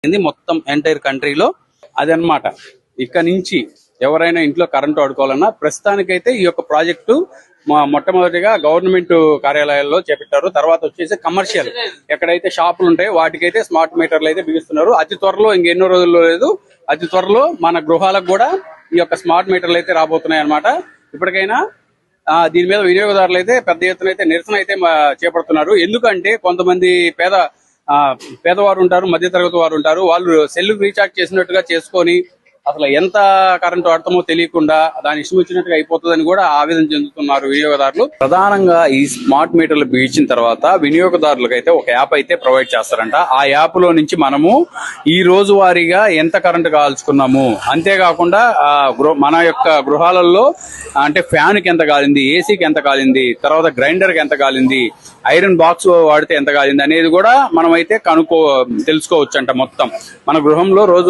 మొత్తం ఎంటైర్ కంట్రీలో అదనమాట. ఇక్కడ నుంచి ఎవరైనా ఇంట్లో కరెంటు వాడుకోవాలన్నా ప్రస్తుతానికైతే ఈ యొక్క ప్రాజెక్టు మొట్టమొదటిగా గవర్నమెంట్ కార్యాలయాల్లో చేపట్టారు. తర్వాత వచ్చేసి కమర్షియల్ ఎక్కడైతే షాపులు ఉంటాయో వాటికైతే స్మార్ట్ మీటర్లు అయితే బిగిస్తున్నారు. అతి త్వరలో ఇంకెన్నో రోజుల్లో లేదు, అతి త్వరలో మన గృహాలకు కూడా ఈ యొక్క స్మార్ట్ మీటర్లు అయితే రాబోతున్నాయి అన్నమాట. ఇప్పటికైనా దీని మీద వినియోగదారులు అయితే పెద్ద ఎత్తున అయితే నిరసన అయితే చేపడుతున్నారు. ఎందుకంటే కొంతమంది పేదవారు ఉంటారు, మధ్యతరగతి వారు ఉంటారు. వాళ్ళు సెల్ రీఛార్జ్ చేసినట్టుగా చేసుకొని అసలు ఎంత కరెంటు వాడతామో తెలియకుండా దాని ఇష్టం వచ్చినట్టుగా అయిపోతుందని కూడా ఆవేదన చెందుతున్నారు వినియోగదారులు. ప్రధానంగా ఈ స్మార్ట్ మీటర్లు బిగించిన తర్వాత వినియోగదారులకు అయితే ఒక యాప్ అయితే ప్రొవైడ్ చేస్తారంట. ఆ యాప్ లో నుంచి మనము ఈ రోజు వారీగా ఎంత కరెంటు కాల్చుకున్నాము, అంతేకాకుండా మన యొక్క గృహాలలో అంటే ఫ్యాన్ కి ఎంత కాలింది, ఏసీకి ఎంత కాలింది, తర్వాత గ్రైండర్ కి ఎంత కాలింది, ఐరన్ బాక్స్ వాడితే ఎంత కాలింది అనేది కూడా మనం అయితే తెలుసుకోవచ్చు అంట. మొత్తం మన గృహంలో రోజు